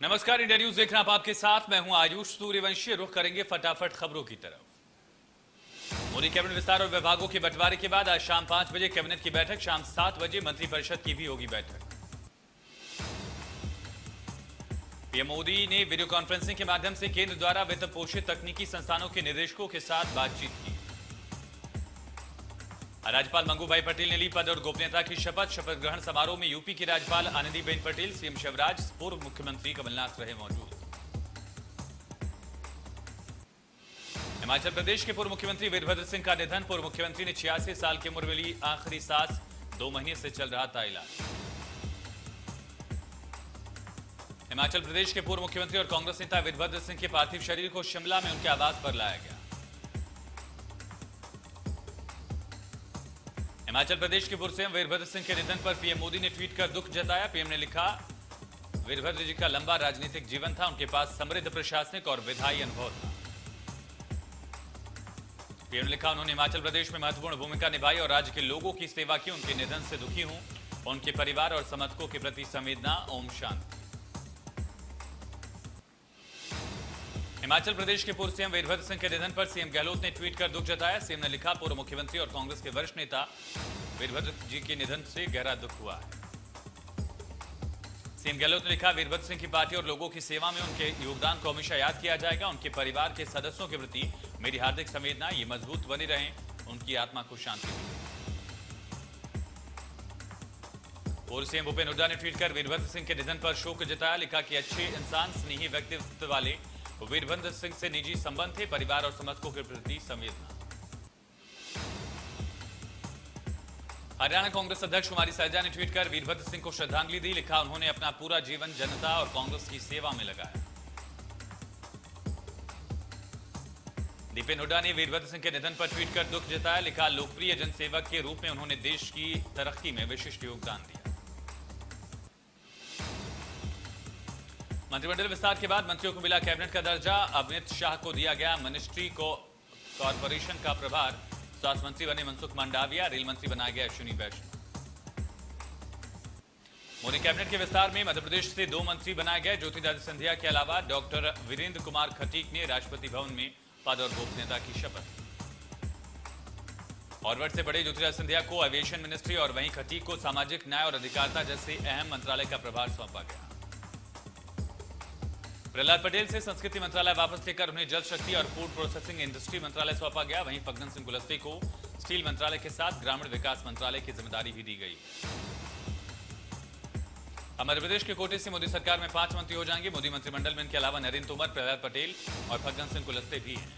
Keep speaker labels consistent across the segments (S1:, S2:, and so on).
S1: नमस्कार, India news देखना आप आपके साथ। मैं हूं आयुष सूर्यवंशी। रुख करेंगे फटाफट खबरों की तरफ। मोदी कैबिनेट विस्तार और विभागों के बंटवारे के बाद आज शाम 5 बजे कैबिनेट की बैठक, शाम 7 बजे मंत्रिपरिषद की भी होगी बैठक। पीएम मोदी ने वीडियो कॉन्फ्रेंसिंग के माध्यम से केंद्र द्वारा वित्त पोषित तकनीकी संस्थानों के निदेशकों के साथ बातचीत की। राज्यपाल मंगूभाई पटेल ने ली पद और गोपनीयता की शपथ। शपथ ग्रहण समारोह में यूपी की राज्यपाल आनंदीबेन पटेल, सीएम शिवराज, पूर्व मुख्यमंत्री कमलनाथ रहे मौजूद। हिमाचल प्रदेश के पूर्व मुख्यमंत्री वीरभद्र सिंह का निधन। पूर्व मुख्यमंत्री ने 86 साल की उम्र में ली आखिरी सांस। 2 महीने से चल रहा था इलाज। हिमाचल प्रदेश के पूर्व मुख्यमंत्री और कांग्रेस नेता वीरभद्र सिंह के पार्थिव शरीर को शिमला में उनके आवास पर लाया गया। हिमाचल प्रदेश के पूर्व सीएम वीरभद्र सिंह के निधन पर पीएम मोदी ने ट्वीट कर दुख जताया। पीएम ने लिखा, वीरभद्र जी का लंबा राजनीतिक जीवन था। उनके पास समृद्ध प्रशासनिक और विधायी अनुभव था। पीएम ने लिखा, उन्होंने हिमाचल प्रदेश में महत्वपूर्ण भूमिका निभाई और राज्य के लोगों की सेवा की। उनके निधन से दुखी हूं। उनके परिवार और समर्थकों के प्रति संवेदना। ओम शांति। हिमाचल प्रदेश के पूर्व सीएम वीरभद्र सिंह के निधन पर सीएम गहलोत ने ट्वीट कर दुख जताया। सीएम ने लिखा, पूर्व मुख्यमंत्री और कांग्रेस के वरिष्ठ नेता वीरभद्र जी के निधन से गहरा दुख हुआ है। सीएम गहलोत ने लिखा, वीरभद्र सिंह की पार्टी और लोगों की सेवा में उनके योगदान को हमेशा याद किया जाएगा। उनके परिवार के सदस्यों के प्रति मेरी हार्दिक संवेदना। ये मजबूत बनी रहें, उनकी आत्मा को शांति मिले। पूर्व सीएम भूपेन्द्र हुड्डा ने ट्वीट कर वीरभद्र सिंह के निधन पर शोक जताया। लिखा कि अच्छे इंसान, स्नेही व्यक्तित्व वाले वीरभद्र सिंह से निजी संबंध थे। परिवार और समर्थकों के प्रति संवेदना। हरियाणा कांग्रेस अध्यक्ष कुमारी सैलजा ने ट्वीट कर वीरभद्र सिंह को श्रद्धांजलि दी। लिखा, उन्होंने अपना पूरा जीवन जनता और कांग्रेस की सेवा में लगाया। दीपेन्द्र हुड्डा ने वीरभद्र सिंह के निधन पर ट्वीट कर दुख जताया। लिखा, लोकप्रिय जनसेवक के रूप में उन्होंने देश की तरक्की में विशिष्ट योगदान दिया। मंत्रिमंडल विस्तार के बाद मंत्रियों को मिला कैबिनेट का दर्जा। अमित शाह को दिया गया मिनिस्ट्री को कॉर्पोरेशन का प्रभार। स्वास्थ्य मंत्री बने मनसुख मंडाविया। रेल मंत्री बनाया गया अश्विनी वैष्णव। मोदी कैबिनेट के विस्तार में मध्य प्रदेश से 2 मंत्री बनाए गए। ज्योतिरादित्य सिंधिया के अलावा डॉक्टर वीरेंद्र कुमार खटीक ने राष्ट्रपति भवन में पद और गोपनीयता की शपथ। फॉरवर्ड से बड़े ज्योतिरादित्य सिंधिया को एविएशन मिनिस्ट्री और वहीं खटीक को सामाजिक न्याय और अधिकारिता जैसे अहम मंत्रालय का प्रभार सौंपा गया। प्रहलाद पटेल से संस्कृति मंत्रालय वापस लेकर उन्हें जल शक्ति और फूड प्रोसेसिंग इंडस्ट्री मंत्रालय सौंपा गया। वहीं फग्गन सिंह कुलस्ते को स्टील मंत्रालय के साथ ग्रामीण विकास मंत्रालय की जिम्मेदारी भी दी गई। मध्य प्रदेश के कोटे से मोदी सरकार में 5 मंत्री हो जाएंगे। मोदी मंत्रिमंडल में इनके अलावा नरेंद्र तोमर, प्रहलाद पटेल और फग्गन सिंह कुलस्ते भी हैं।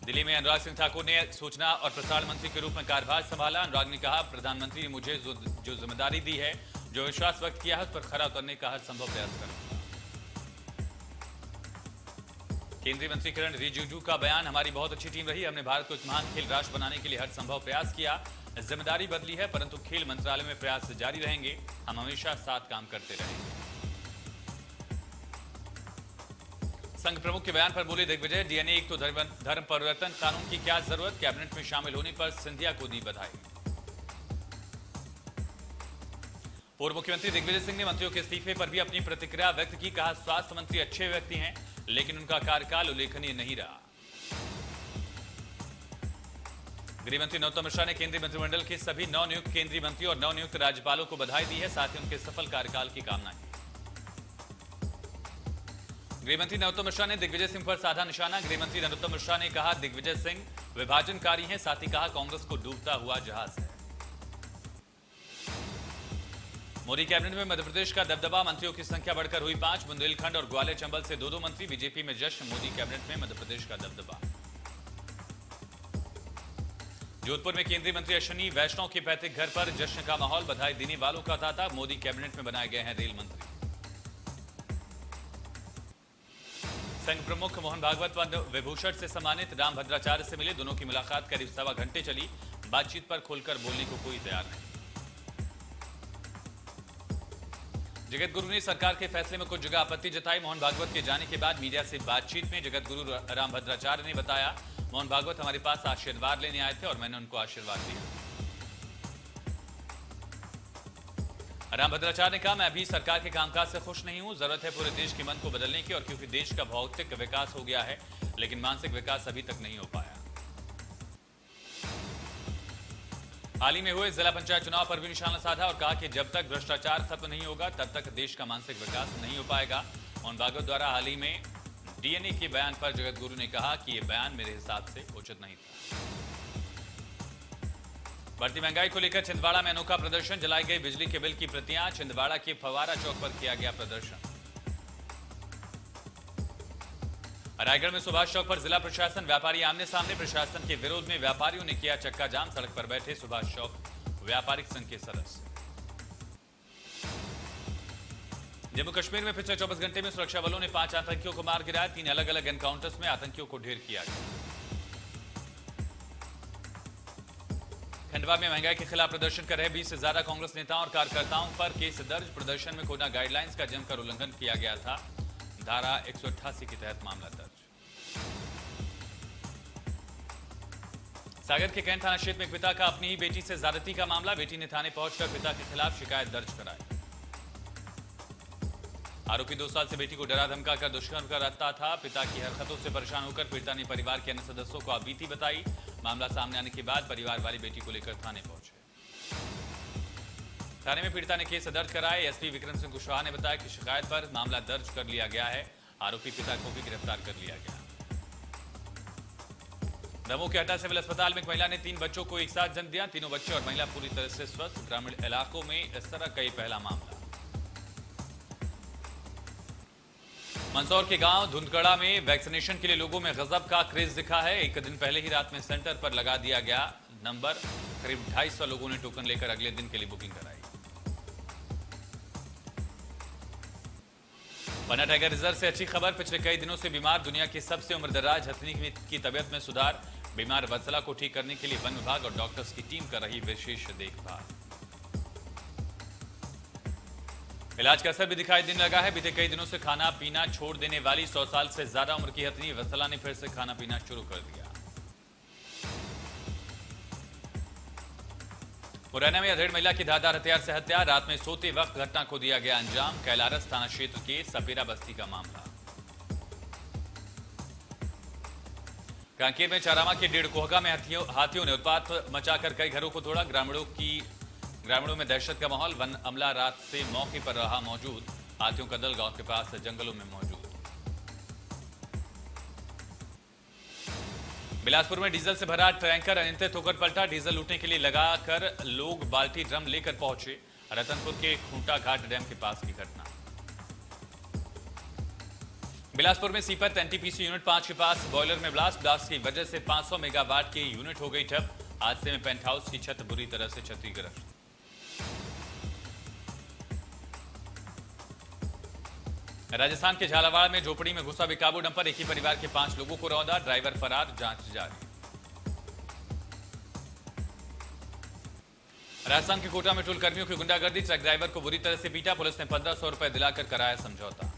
S1: दिल्ली में अनुराग सिंह ठाकुर ने सूचना और प्रसारण मंत्री के रूप में कार्यभार संभाला। अनुराग ने कहा, प्रधानमंत्री ने मुझे जो जिम्मेदारी दी है, जो विश्वास व्यक्त किया है, उस पर खरा उतरने का हर संभव प्रयास करूंगा। केंद्रीय मंत्री किरण रिजिजू का बयान, हमारी बहुत अच्छी टीम रही। हमने भारत को एक महान खेल राष्ट्र बनाने के लिए हर संभव प्रयास किया। जिम्मेदारी बदली है, परंतु खेल मंत्रालय में प्रयास जारी रहेंगे। हम हमेशा साथ काम करते रहेंगे। संघ प्रमुख के बयान पर बोले दिग्विजय, डीएनए एक तो धर्म परिवर्तन कानून की क्या जरूरत। कैबिनेट में शामिल होने पर सिंधिया को दी बधाई। पूर्व मुख्यमंत्री दिग्विजय सिंह ने मंत्रियों के इस्तीफे पर भी अपनी प्रतिक्रिया व्यक्त की। कहा, स्वास्थ्य मंत्री अच्छे व्यक्ति हैं, लेकिन उनका कार्यकाल उल्लेखनीय नहीं रहा। गृह मंत्री नरोत्तम मिश्रा ने केंद्रीय मंत्रिमंडल के सभी नवनियुक्त केंद्रीय मंत्री और नवनियुक्त राज्यपालों को बधाई दी है। साथ ही उनके सफल कार्यकाल की कामना की। गृह मंत्री नरोत्तम मिश्रा ने दिग्विजय सिंह पर साधा निशाना। गृह मंत्री नरोत्तम मिश्रा ने कहा, दिग्विजय सिंह विभाजनकारी हैं। साथ ही कहा, कांग्रेस को डूबता हुआ जहाज है। मोदी कैबिनेट में मध्य प्रदेश का दबदबा, मंत्रियों की संख्या बढ़कर हुई 5। बुंदेलखंड और ग्वालियर चंबल से 2-2 मंत्री। बीजेपी में जश्न, मोदी कैबिनेट में मध्य प्रदेश का दबदबा। जोधपुर में केंद्रीय मंत्री अश्विनी वैष्णव के पैतृक घर पर जश्न का माहौल। बधाई देने वालों का तांता। मोदी कैबिनेट में बनाए गए हैं रेल मंत्री। संघ प्रमुख मोहन भागवत पद्म विभूषण से सम्मानित। राम भद्राचार्य से मिले। दोनों की मुलाकात करीब 1.25 घंटे चली। बातचीत पर खुलकर बोलने को कोई तैयार नहीं। जगत गुरु ने सरकार के फैसले में कुछ जगह आपत्ति जताई। मोहन भागवत के जाने के बाद मीडिया से बातचीत में जगत गुरु राम भद्राचार्य ने बताया, मोहन भागवत हमारे पास आशीर्वाद लेने आए थे और मैंने उनको आशीर्वाद दिया। राम भद्राचार्य ने कहा, मैं अभी सरकार के कामकाज से खुश नहीं हूं। जरूरत है पूरे देश के मन को बदलने की, और क्योंकि देश का भौतिक विकास हो गया है लेकिन मानसिक विकास अभी तक नहीं हो पाया। हाल ही में हुए जिला पंचायत चुनाव पर भी निशाना साधा और कहा कि जब तक भ्रष्टाचार खत्म नहीं होगा तब तक देश का मानसिक विकास नहीं हो पाएगा। मोहन भागवत द्वारा हाल ही में डीएनए के बयान पर जगत गुरु ने कहा कि यह बयान मेरे हिसाब से उचित नहीं था। बढ़ती महंगाई को लेकर छिंदवाड़ा में अनोखा प्रदर्शन, जलाई गई बिजली के बिल की प्रतियां। छिंदवाड़ा के फवारा चौक पर किया गया प्रदर्शन। रायगढ़ में सुभाष चौक पर जिला प्रशासन व्यापारी आमने सामने, प्रशासन के विरोध में व्यापारियों ने किया चक्का जाम। सड़क पर बैठे सुभाष चौक व्यापारिक संघ के सदस्य। जम्मू कश्मीर में पिछले 24 घंटे में सुरक्षा बलों ने 5 आतंकियों को मार गिराया। 3 अलग अलग एनकाउंटर्स में आतंकियों को ढेर किया गया। खंडवा में महंगाई के खिलाफ प्रदर्शन कर रहे 20 से ज्यादा कांग्रेस नेताओं और कार्यकर्ताओं पर केस दर्ज। प्रदर्शन में कोरोना गाइडलाइंस का जमकर उल्लंघन किया गया था। धारा 188 के तहत मामला दर्ज। सागर के कैंट थाना क्षेत्र में एक पिता का अपनी ही बेटी से ज्यादती का मामला। बेटी ने थाने पहुंचकर पिता के खिलाफ शिकायत दर्ज कराई। आरोपी 2 साल से बेटी को डरा धमका कर दुष्कर्म करता था। पिता की हरकतों से परेशान होकर पीड़िता ने परिवार के अन्य सदस्यों को बीती बताई। मामला सामने आने के बाद परिवार वाली बेटी को लेकर थाने पहुंचे। थाने में पीड़िता ने केस दर्ज कराया। एसपी विक्रम सिंह कुशवाहा ने बताया कि शिकायत पर मामला दर्ज कर लिया गया है। आरोपी पिता को भी गिरफ्तार कर लिया गया। दमोह के हटा सिविल अस्पताल में एक महिला ने 3 बच्चों को एक साथ जन्म दिया। तीनों बच्चे और महिला पूरी तरह से स्वस्थ। ग्रामीण इलाकों में इस तरह का पहला मामला। मंदसौर के गांव धुंधकड़ा में वैक्सीनेशन के लिए लोगों में गजब का क्रेज दिखा है। एक दिन पहले ही रात में सेंटर पर लगा दिया गया नंबर। करीब 250 लोगों ने टोकन लेकर अगले दिन के लिए बुकिंग कराई। पन्ना टाइगर रिजर्व से अच्छी खबर, पिछले कई दिनों से बीमार दुनिया की सबसे उम्रदराज हथिनी की तबियत में सुधार। बीमार वत्सला को ठीक करने के लिए वन विभाग और डॉक्टर्स की टीम कर रही विशेष देखभाल। इलाज का असर भी दिखाई देने लगा है। बीते कई दिनों से खाना पीना छोड़ देने वाली 100 साल से ज्यादा उम्र की हथिनी वत्सला ने फिर से खाना पीना शुरू कर दिया। मुरैना में अधेड़ महिला की धारदार हथियार से हत्या। रात में सोते वक्त घटना को दिया गया अंजाम। कैलारस थाना क्षेत्र के सपेरा बस्ती का मामला। कांकेर में चारामा के डेढ़ कोहगा में हाथियों ने उत्पात मचाकर कई घरों को तोड़ा। ग्रामीणों में दहशत का माहौल। वन अमला रात से मौके पर रहा मौजूद। हाथियों का दल गांव के पास जंगलों में मौजूद। बिलासपुर में डीजल से भरा टैंकर अनियंत्रित होकर पलटा। डीजल लूटने के लिए लगाकर लोग बाल्टी ड्रम लेकर पहुंचे। रतनपुर के खूंटा घाट डैम के पास की घटना। बिलासपुर में सीपत एनटीपीसी यूनिट 5 के पास बॉयलर में ब्लास्ट की वजह से 500 मेगावाट की यूनिट हो गई ठप। हादसे में पेंट हाउस की छत बुरी तरह से क्षतिग्रस्त। राजस्थान के झालावाड़ में झोपड़ी में घुसा बेकाबू डंपर। एक ही परिवार के 5 लोगों को रौंदा। ड्राइवर फरार, जांच जारी। राजस्थान के कोटा में टोल कर्मियों की गुंडागर्दी। ट्रक ड्राइवर को बुरी तरह से पीटा। पुलिस ने 1500 रुपए दिलाकर कराया समझौता।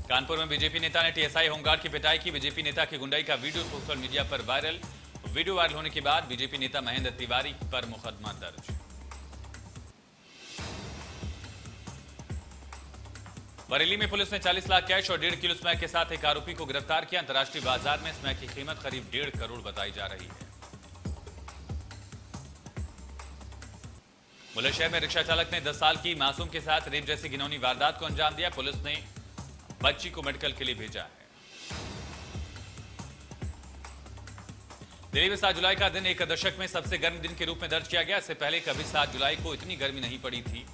S1: कानपुर में बीजेपी नेता ने टीएसआई होमगार्ड की पिटाई की। बीजेपी नेता की गुंडाई का वीडियो सोशल मीडिया पर वायरल। वीडियो वायरल होने के बाद बीजेपी नेता महेंद्र तिवारी पर मुकदमा दर्ज। बरेली में पुलिस ने 40 लाख कैश और 1.5 किलो स्मैक के साथ एक आरोपी को गिरफ्तार किया। अंतर्राष्ट्रीय बाजार में स्मैक की कीमत करीब 1.5 करोड़ बताई जा रही है। बुलंदशहर में रिक्शा चालक ने 10 साल की मासूम के साथ रेप जैसी घिनौनी वारदात को अंजाम दिया। पुलिस ने बच्ची को मेडिकल के लिए भेजा है। दिल्ली में 7 जुलाई का दिन एक दशक में सबसे गर्म दिन के रूप में दर्ज किया गया। इससे पहले कभी 7 जुलाई को इतनी गर्मी नहीं पड़ी थी।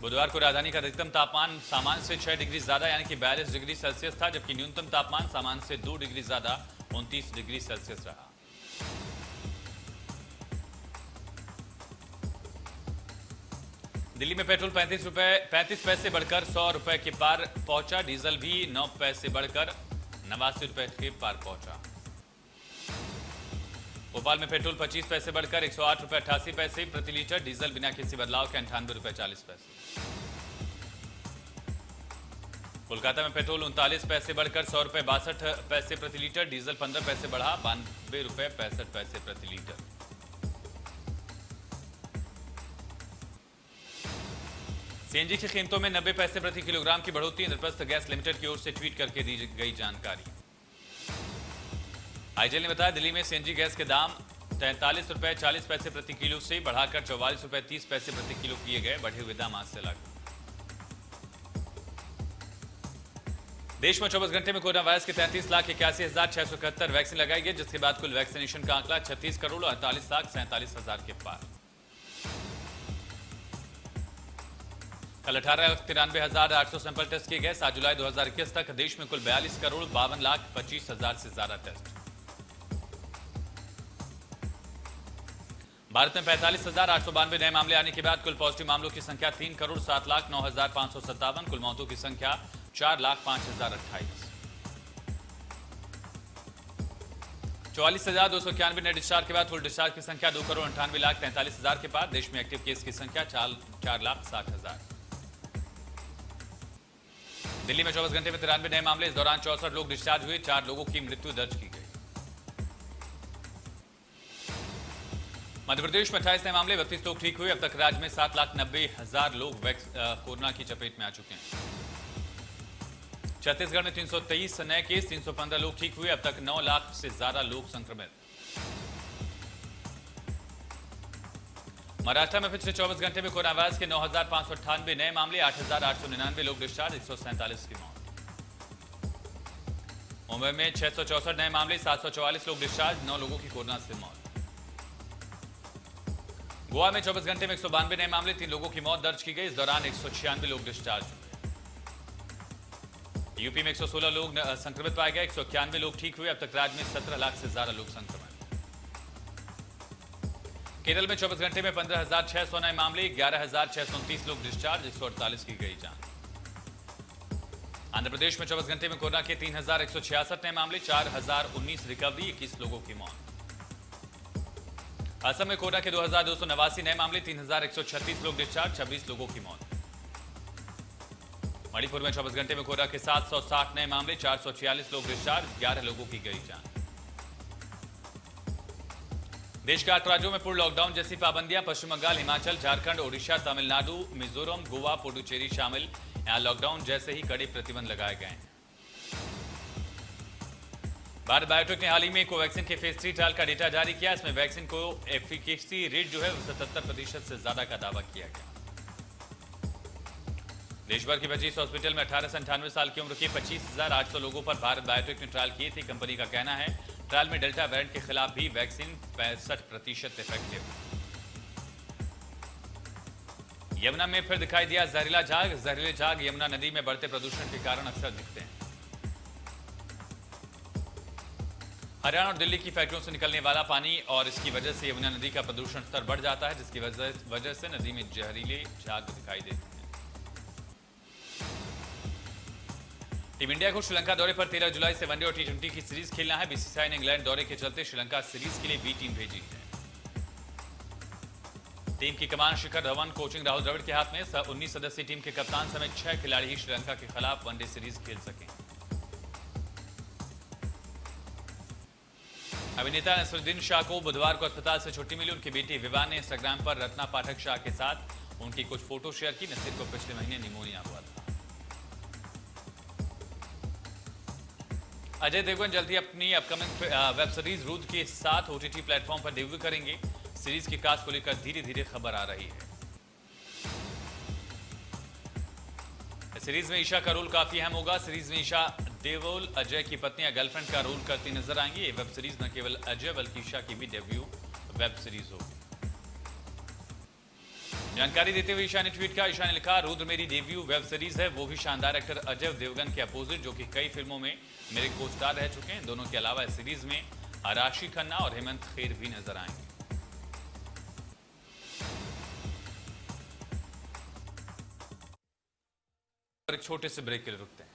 S1: बुधवार को राजधानी का अधिकतम तापमान सामान्य से 6 डिग्री ज्यादा यानी कि 42 डिग्री सेल्सियस था, जबकि न्यूनतम तापमान सामान्य से 2 डिग्री ज्यादा 29 डिग्री सेल्सियस रहा। दिल्ली में पेट्रोल 35 पैसे बढ़कर 100 रुपए के पार पहुंचा। डीजल भी 9 पैसे बढ़कर 89 रुपए के पार पहुंचा। भोपाल में पेट्रोल 25 पैसे बढ़कर 108 रुपए 88 पैसे प्रति लीटर। डीजल बिना किसी बदलाव के 98 रुपए 40 पैसे। कोलकाता में पेट्रोल 39 पैसे बढ़कर 100 रुपए 62 पैसे प्रति लीटर, डीजल 15 पैसे बढ़ा 92 रुपए 65 पैसे प्रति लीटर। सीएनजी की कीमतों में 90 पैसे प्रति किलोग्राम की बढ़ोतरी, इंद्रप्रस्थ गैस लिमिटेड की ओर से ट्वीट करके दी गई जानकारी। आईजीएल ने बताया दिल्ली में सीएनजी गैस के दाम 43 रुपए 40 पैसे प्रति किलो से बढ़ाकर 44 रुपए 30 पैसे प्रति किलो किए गए। बढ़े हुए दाम आज से लागू। देश में 24 घंटे में कोरोना वायरस के 33,81,671 वैक्सीन लगाई गई, जिसके बाद कुल वैक्सीनेशन का आंकड़ा 36 करोड़ 48,47,000 के पार। कल 18,93,800 सैंपल टेस्ट किए गए। 7 जुलाई 2021 तक देश में कुल 42 करोड़ 52,25,000 से ज्यादा टेस्ट। भारत में 45,892 नए मामले आने के बाद कुल पॉजिटिव मामलों की संख्या 3 करोड़ 7,09,557, कुल मौतों की संख्या 4,05,028। 44,291 नए डिस्चार्ज के बाद कुल डिस्चार्ज की संख्या 2 करोड़ 98,43,000 के पार। देश में एक्टिव केस की संख्या 4,60,000। दिल्ली में 24 घंटे में 93 नए मामले, इस दौरान 64 लोग डिस्चार्ज हुए। 4 लोगों की मृत्यु दर्ज की गई। मध्य प्रदेश में 28 नए मामले, 32 लोग ठीक हुए। अब तक राज्य में 7,90,000 लोग कोरोना की चपेट में आ चुके हैं। छत्तीसगढ़ में 323 नए केस, 315 लोग ठीक हुए। अब तक 9 लाख से ज्यादा लोग संक्रमित। महाराष्ट्र में पिछले 24 घंटे में कोरोना वायरस के 9,598 नए मामले, 8,899 लोग डिस्चार्ज, 147 की मौत। मुंबई में 664 नए मामले, 744 लोग डिस्चार्ज, 9 लोगों की कोरोना से मौत। गोवा में 24 घंटे में 192 नए मामले, 3 लोगों की मौत दर्ज की गई। इस दौरान 196 लोग डिस्चार्ज हुए। यूपी में 116 लोग संक्रमित पाए गए, 191 लोग ठीक हुए। अब तक राज्य में 17 लाख से ज्यादा लोग संक्रमित। केरल में 24 घंटे में 15,600 नए मामले, 11,629 लोग डिस्चार्ज, 148 की गई जान। आंध्र प्रदेश में 24 घंटे में कोरोना के 3,166 नए मामले, 4,019 रिकवरी, 21 लोगों की मौत। असम में कोरोना के 2,289 नए मामले, 3,136 लोग डिस्चार्ज, 26 लोगों की मौत। मणिपुर में 24 घंटे में कोरोना के 760 नए मामले, 446 लोग डिस्चार्ज, 11 लोगों की गई जान। देश के 8 राज्यों में पूर्ण लॉकडाउन जैसी पाबंदियां, पश्चिम बंगाल, हिमाचल, झारखंड, ओडिशा, तमिलनाडु, मिजोरम, गोवा, पुडुचेरी शामिल। यहां लॉकडाउन जैसे ही कड़े प्रतिबंध लगाए गए हैं। भारत बायोटेक ने हाल ही में कोवैक्सीन के फेज 3 ट्रायल का डेटा जारी किया। इसमें वैक्सीन को एफिकेसी रेट जो है 77% से ज्यादा का दावा किया गया। देश भर के 25 हॉस्पिटल में 18 से 98 साल की उम्र के 25,800 लोगों पर भारत बायोटेक ने ट्रायल किए थे। कंपनी का कहना है ट्रायल में डेल्टा वेरिएंट के खिलाफ भी वैक्सीन 65% इफेक्टिव। यमुना में फिर दिखाई दिया जहरीला झाग। जहरीले झाग यमुना नदी में बढ़ते प्रदूषण के कारण अक्सर दिखते हैं। हरियाणा और दिल्ली की फैक्ट्रियों से निकलने वाला पानी और इसकी वजह से यमुना नदी का प्रदूषण स्तर बढ़ जाता है, जिसकी वजह से नदी में जहरीले झाग दिखाई देते हैं। टीम इंडिया को श्रीलंका दौरे पर 13 जुलाई से वनडे और टी20 की सीरीज खेलना है। बीसीसीआई ने इंग्लैंड दौरे के चलते श्रीलंका सीरीज के लिए बी टीम भेजी है। टीम की कमान शिखर धवन, कोचिंग राहुल द्रविड़ के हाथ में। 19 सदस्यीय टीम के कप्तान समेत 6 खिलाड़ी ही श्रीलंका के खिलाफ वनडे सीरीज खेल सके। अभिनेता नसरुद्दीन शाह को बुधवार को अस्पताल से छुट्टी मिली। उनकी बेटी विवाह ने इंस्टाग्राम पर रत्ना पाठक शाह के साथ उनकी कुछ फोटो शेयर की। नसीर को पिछले महीने निमोनिया हुआ था। अजय देवगन जल्दी अपनी अपकमिंग वेब सीरीज रूद के साथ ओटीटी प्लेटफॉर्म पर डेब्यू करेंगे। सीरीज की कास्ट को लेकर धीरे धीरे खबर आ रही है। सीरीज में ईशा का रोल काफी अहम होगा। सीरीज में ईशा देओल अजय की पत्नी या गर्लफ्रेंड का रोल करती नजर आएंगी। ये वेब सीरीज न केवल अजय बल्कि ईशा की भी डेब्यू वेब सीरीज होगी। जानकारी देते हुए ईशा ने ट्वीट किया। ईशा ने लिखा, रुद्र मेरी डेब्यू वेब सीरीज है, वो भी शानदार एक्टर अजय देवगन के अपोजिट, जो कि कई फिल्मों में मेरे को स्टार रह चुके हैं। दोनों के अलावा इस सीरीज में राशि खन्ना और हेमंत खेर भी नजर आएंगे। एक छोटे से ब्रेक के लिए रुकते हैं।